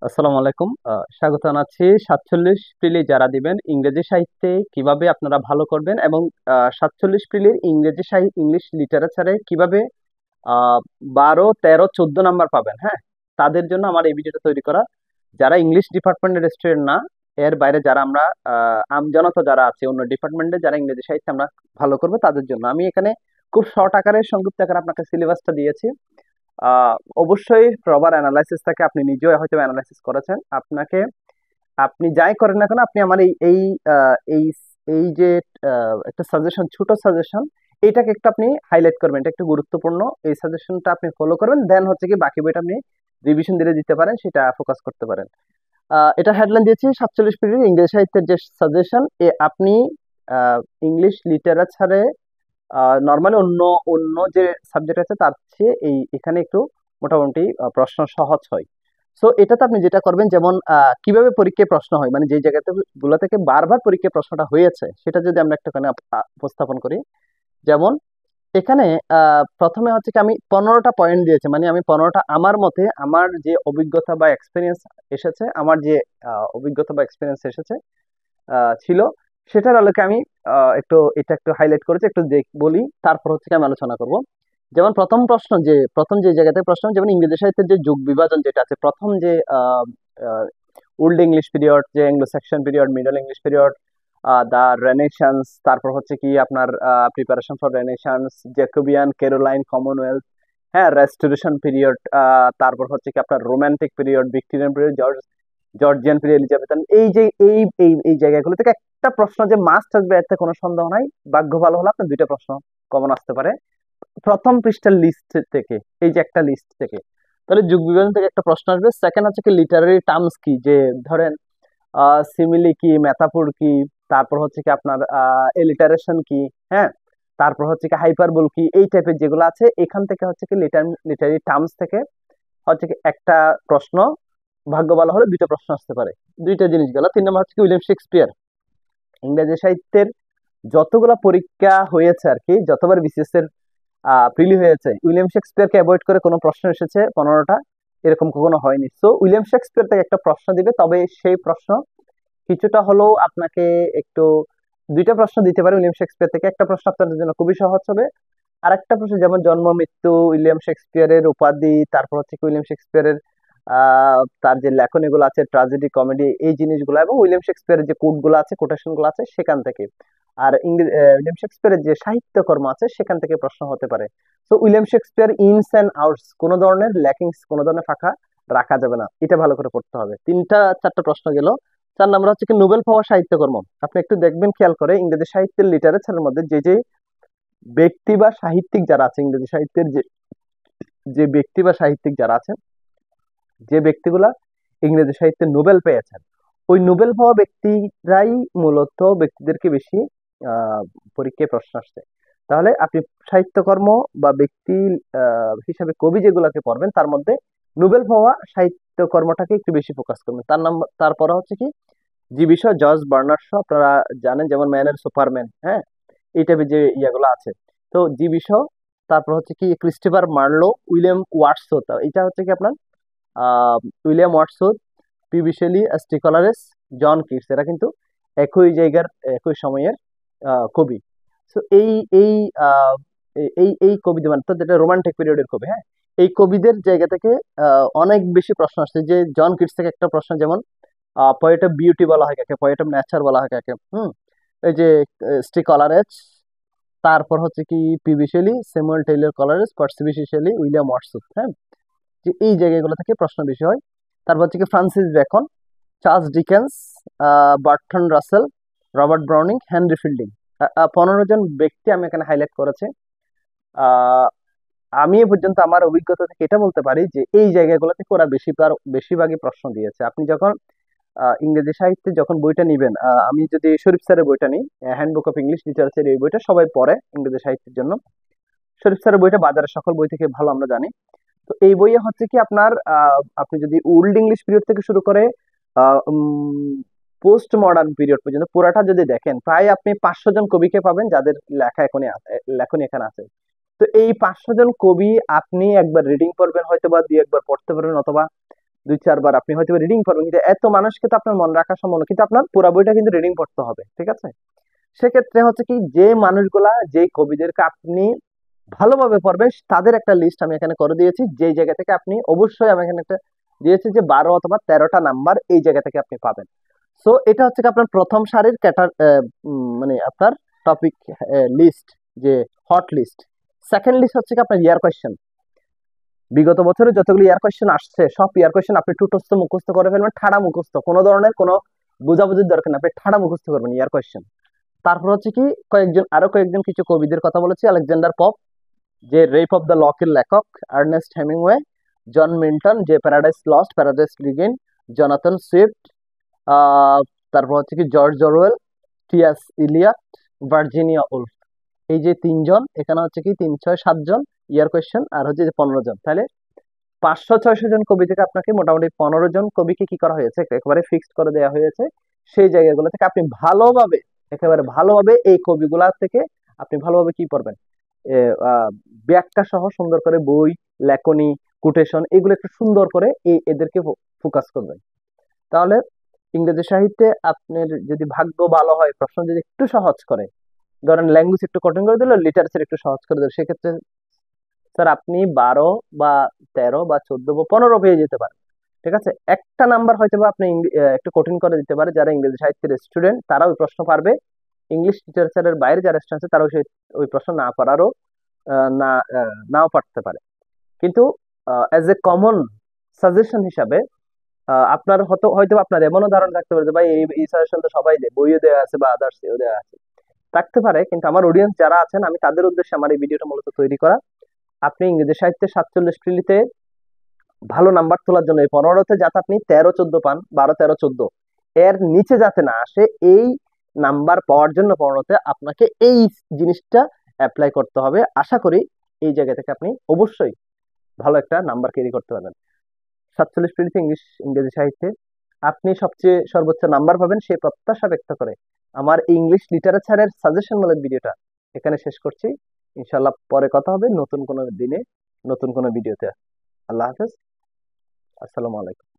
আসসালামু আলাইকুম। স্বাগত জানাচ্ছি ৪৭ প্রিলি যারা দিবেন ইংরেজি সাহিত্যে কিভাবে আপনারা ভালো করবেন এবং ৪৭ প্রিলির ইংলিশ লিটারেচারে কিভাবে ১২, ১৩, ১৪ নাম্বার পাবেন, হ্যাঁ? তাদের জন্য আমার এই ভিডিওটা তৈরি করা। যারা ইংলিশ ডিপার্টমেন্টের স্টুডেন্ট না, এর বাইরে যারা আমরা আমজনতা যারা আছে অন্য ডিপার্টমেন্টে যারা ইংরেজি সাহিত্যে আমরা ভালো করবো তাদের জন্য আমি এখানে খুব শর্ট আকারে সংক্ষিপ্ত আকারে আপনাকে সিলেবাসটা দিয়েছি। আহ অবশ্যই প্রপার অ্যানালাইসিস থাকে, আপনি নিজেও হয়তো অ্যানালাইসিস করেছেন। আপনি যাই করেন না কেন আপনি আমার এই এই যে একটা সাজেশন, ছোট সাজেশন, এইটাকে একটু আপনি হাইলাইট করবেন, এটা একটু গুরুত্বপূর্ণ। এই সাজেশনটা আপনি ফলো করবেন, দেন হচ্ছে কি বাকি বইটা আপনি রিভিশন দিলে দিতে পারেন, সেটা ফোকাস করতে পারেন। এটা হেডলাইন দিয়েছি ৪৭ পিরিয়ড ইংরেজি সাহিত্যের যে সাজেশন। আপনি ইংলিশ লিটারেচারে নর্মালি অন্য অন্য যে সাবজেক্ট আছে তার চেয়ে এখানে একটু মোটামুটি প্রশ্ন সহজ হয়। সো এটাতে আপনি যেটা করবেন, যেমন কিভাবে পরীক্ষায় প্রশ্ন হয়, মানে যে জায়গাতে গুলো থেকে বারবার পরীক্ষায় প্রশ্নটা হয়েছে সেটা যদি আমরা একটুখানি উপস্থাপন করি। যেমন এখানে প্রথমে হচ্ছে কি আমি 15টা পয়েন্ট দিয়েছি, মানে আমি 15টা আমার মতে আমার যে অভিজ্ঞতা বা এক্সপিরিয়েন্স এসেছে, আমার যে অভিজ্ঞতা বা এক্সপিরিয়েন্স এসেছে ছিল, সেটার আলোকে আমি এটা একটু হাইলাইট করেছি, একটু বলি, তারপর হচ্ছে কি আমি আলোচনা করব। যেমন প্রথম যে জায়গাতে প্রশ্ন, যেমন ইংরেজি সাহিত্যের যে যুগ বিভাজন যেটা আছে, প্রথম যে ওল্ড ইংলিশ পিরিয়ড, যে Anglo Saxon period, Middle English period, the Renaissance, তারপর হচ্ছে কি আপনার preparation for Renaissance, Jacobean, Caroline, Commonwealth, হ্যাঁ, রেস্টোরেশন পিরিয়ড, তারপর হচ্ছে কি আপনার Romantic period, Victorian period, Georgian period, Elizabethan, এই যে এই জায়গাগুলো থেকে একটা প্রশ্ন যে মাস্ট আসবে এতে কোনো সন্দেহ নাই। ভাগ্য ভালো হলে আপনার দুইটা প্রশ্ন কমন আসতে পারে প্রথম পৃষ্ঠার লিস্ট থেকে, এই যে একটা লিস্ট থেকে। তাহলে যুগ বিভাজন থেকে একটা প্রশ্ন আসবে। সেকেন্ড হচ্ছে কি লিটারারি টার্মস কি, যে ধরেন সিমিলি কি, মেটাফোর কি, তারপর হচ্ছে কি আপনার এলিটারেশন কি, হ্যাঁ, তারপর হচ্ছে কি হাইপারবোল কি, এই টাইপের যেগুলো আছে এখান থেকে হচ্ছে কি লিটারারি টার্মস থেকে হচ্ছে কি একটা প্রশ্ন, ভাগ্য ভালো হলে দুইটা প্রশ্ন আসতে পারে। দুইটা জিনিস গেল। 3 নম্বর হচ্ছে কি উইলিয়াম শেক্সপিয়ার। ইংরেজি সাহিত্যের যতগুলা পরীক্ষা হয়েছে আর কি, যতবার বিসিএস এর প্রিলি হয়েছে, উইলিয়াম শেক্সপিয়ারকে অ্যাভয়েড করে কোনো প্রশ্ন এসেছে 15টা, এরকম কখনো হয়নি। সো উইলিয়াম শেক্সপিয়ার থেকে একটা প্রশ্ন দিবে, তবে সেই প্রশ্ন কিছুটা হলেও আপনাকে একটু, দুইটা প্রশ্ন দিতে পারে উইলিয়াম শেক্সপিয়ার থেকে। একটা প্রশ্ন আপনাদের জন্য খুবই সহজ হবে, আর একটা প্রশ্ন যেমন জন্ম মৃত্যু, উইলিয়াম শেক্সপিয়ারের উপাধি, তারপর হচ্ছে কি উইলিয়াম শেক্সপিয়ারের তার যে লেখনীগুলো আছে, ট্রাজেডি, কমেডি, এই জিনিসগুলো, এবং উইলিয়াম শেক্সপিয়ারের যে কোট গুলো আছে, কোটেশন গুলো আছে সেখান থেকে। আর উইলিয়াম শেক্সপিয়ারের যে সাহিত্যকর্ম আছে সেখান থেকে প্রশ্ন হতে পারে। তো William Shakespeare ins and outs, কোনো ধরনের ল্যাকিংস, কোনো ধরনের ফাঁকা রাখা যাবে না, এটা ভালো করে পড়তে হবে। 3টা 4টা প্রশ্ন গেল। 4 নম্বর হচ্ছে কি নোবেল পাওয়া সাহিত্যকর্ম। আপনি একটু দেখবেন খেয়াল করে, ইংরেজি সাহিত্যের লিটারেচারের মধ্যে যে যে ব্যক্তি বা সাহিত্যিক যারা আছে, ইংরেজি সাহিত্যের যে যে ব্যক্তি বা সাহিত্যিক যারা আছেন, যে ব্যক্তিগুলা ইংরেজি সাহিত্যে নোবেল পেয়েছেন, ওই নোবেল পাওয়া ব্যক্তিরাই মূলত ব্যক্তিদেরকে বেশি আহ পরীক্ষায় প্রশ্ন আসছে। তাহলে আপনি সাহিত্যকর্ম বা ব্যক্তি হিসাবে কবি যেগুলাকে পড়বেন তার মধ্যে নোবেল পাওয়া সাহিত্যকর্মটাকে একটু বেশি ফোকাস করবেন। তারপরে হচ্ছে কি যে বিষয় জর্জ বার্নার্ড শ, আপনারা জানেন, যেমন ম্যান এর সুপারম্যান, হ্যাঁ, এই টাইপের যে ইয়াগুলো আছে। তো জি বিষয়, তারপর হচ্ছে কি ক্রিস্টোফার মার্লো, উইলিয়াম ওয়াটসওয়ার্থ, এটা হচ্ছে কি আপনার আহ William Wordsworth, PB Shelley, ST Coleridge, John Keats, এরা কিন্তু একই জায়গার একই সময়ের কবি। তো এই এই আহ, এই কবিদের, মানে তো যেটা রোমান্টিক পিরিয়ডের কবি, হ্যাঁ, এই কবিদের জায়গা থেকে অনেক বেশি প্রশ্ন আসছে। যে জন কিটস থেকে একটা প্রশ্ন, যেমন পোয়েট অফ বিউটি বলা হয় কাকে, পোয়েট অফ নেচার বলা হয় কাকে, এই যে এসটি কলারেস, তারপর হচ্ছে কি PB Shelley, Samuel Taylor Coleridge, Percy Bysshe Shelley, William Wordsworth, হ্যাঁ, যে এই জায়গাগুলো থেকে প্রশ্ন বেশি হয়। তারপর হচ্ছে কি Francis Bacon, Charles Dickens, Burton Rasel, Robert Browning, Henry fielding. 15 জন ব্যক্তি আমি এখানে হাইলাইট করেছি। আহ, আমি এ পর্যন্ত আমার অভিজ্ঞতা থেকে এটা বলতে পারি যে এই জায়গাগুলো থেকে ওরা বেশিরভাগই প্রশ্ন দিয়েছে। আপনি যখন ইংরেজি সাহিত্যে যখন বইটা নিবেন, আমি যদি শরীফ স্যারের বইটা নিই, হ্যান্ডবুক অফ ইংলিশ লিটারেচার, এই বইটা সবাই পড়ে ইংরেজি সাহিত্যের জন্য। শরীফ স্যারের বইটা বাজারের সকল বই থেকে ভালো, আমরা জানি। তো এই বইয়ে হচ্ছে কি আপনার আপনি যদি ওল্ড ইংলিশ পিরিয়ড থেকে শুরু করে পোস্ট মডার্ন পিরিয়ড পর্যন্ত পুরাটা যদি দেখেন, প্রায় আপনি 500 জন কবিকে পাবেন যাদের লেখনী এখানে আছে। তো এই 500 জন কবি আপনি একবার রিডিং করবেন, হয়তো বা দুই একবার পড়তে পারবেন, অথবা 2-4 বার আপনি হয়তো রিডিং পড়বেন, কিন্তু এত মানুষকে তো আপনার মনে রাখা সম্ভব না, কিন্তু আপনার পুরো বইটা কিন্তু রিডিং পড়তে হবে, ঠিক আছে? সেক্ষেত্রে হচ্ছে কি, যে মানুষগুলা যে কবিদেরকে আপনি ভালোভাবে পড়বেন তাদের একটা লিস্ট আমি এখানে করে দিয়েছি, যেই জায়গা থেকে আপনি অবশ্যই, আমি এখানে একটা দিয়েছি যে 12 অথবা 13টা নাম্বার এই জায়গা থেকে আপনি পাবেন। সো এটা হচ্ছে কি আপনার প্রথম সারির মানে আপনার টপিক লিস্ট, যে হট লিস্ট। সেকেন্ড লিস্ট হচ্ছে কি আপনার ইয়ার কোয়েশ্চেন। বিগত বছরে যতগুলো ইয়ার কোয়েশ্চেন আসছে সব ইয়ার কোয়েশ্চেন আপনি টুটস্থ মুখস্থ করে ফেলবেন, ঠাড়া মুখস্থ, কোনো ধরনের কোনো বোঝাবুঝির দরকার নেই, আপনি ঠাড়া মুখস্থ করবেন ইয়ার কোয়েশ্চেন। তারপর হচ্ছে কি, আরো কয়েকজন কিছু কবিদের কথা বলেছি, আলেকজান্ডার পপ, যে রেপ অফ দ্য লকের লেখক, আর্নেস্ট হেমিংওয়ে, জন মিল্টন, যে Paradise Lost, Paradise Regain, Jonathan Swift, আহ তারপর হচ্ছে কি George Orwell, TS Eliot, Virginia Woolf. এই যে 3 জন, এখানে হচ্ছে কি 3-6-7 জন ইয়ার কোয়েশ্চেন, আর হচ্ছে যে 15 জন, তাহলে 500-600 জন কবি থেকে আপনাকে মোটামুটি 15 জন কবিকে কি করা হয়েছে, একেবারে ফিক্সড করে দেওয়া হয়েছে। সেই জায়গাগুলো থেকে আপনি ভালোভাবে, একেবারে ভালোভাবে এই কবিগুলা থেকে আপনি ভালোভাবে কি করবেন, এ, ব্যাখ্যা সহ সুন্দর করে বই, লেখনী, কোটেশন, এগুলো একটু সুন্দর করে এদেরকে ফোকাস করবেন। তাহলে ইংরেজি সাহিত্যে আপনার যদি ভাগ্য ভালো হয়, প্রশ্ন যদি একটু সহজ করে, ধরেন ল্যাঙ্গুয়েজ একটু কঠিন করে দিল, লিটারেচার একটু সহজ করে দিল, সেক্ষেত্রে স্যার আপনি 12 বা 13 বা 14 বা 15 পেয়ে যেতে পারেন, ঠিক আছে? একটা নাম্বার হয়তো বা আপনি একটু কঠিন করে দিতে পারে, যারা ইংরেজি সাহিত্যের স্টুডেন্ট তারা ওই প্রশ্ন পারবে, ইংলিশ লিটারেচারের বাইরে যারা স্টুডেন্ট আছে তারা ওই প্রশ্ন না পারারও না নাও পারতে পারে। কিন্তু অ্যাজ এ কমন সাজেশন হিসাবে আপনার হয়তো আপনার এমনও ধারণা থাকতে পারে যে ভাই এই সাজেশন তো সবাই দেয়, বইও দেওয়া আছে বা আদার্স এও দেওয়া আছে, থাকতে পারে, কিন্তু আমার অডিয়েন্স যারা আছেন আমি তাদের উদ্দেশ্যে আমার এই ভিডিওটা মূলত তৈরি করা। আপনি ইংরেজি সাহিত্যে 47 প্রিলিতে ভালো নাম্বার তোলার জন্য, এই 15তে যাতে আপনি 13-14 পান, 12-13-14 এর নিচে যাতে না আসে, এই নাম্বার পাওয়ার জন্য 15তে আপনাকে এই জিনিসটা অ্যাপ্লাই করতে হবে। আশা করি এই জায়গা থেকে আপনি অবশ্যই ভালো একটা নাম্বার ক্যারি করতে পারবেন। 47 প্রিলিতে ইংরেজি সাহিত্যে আপনি সবচেয়ে সর্বোচ্চ নাম্বার পাবেন সেই প্রত্যাশা ব্যক্ত করে আমার ইংলিশ লিটারেচারের সাজেশনমূলক ভিডিওটা এখানে শেষ করছি। ইনশাল্লাহ পরে কথা হবে নতুন কোনো দিনে, নতুন কোনো ভিডিওতে। আল্লাহ হাফেজ, আসসালামু আলাইকুম।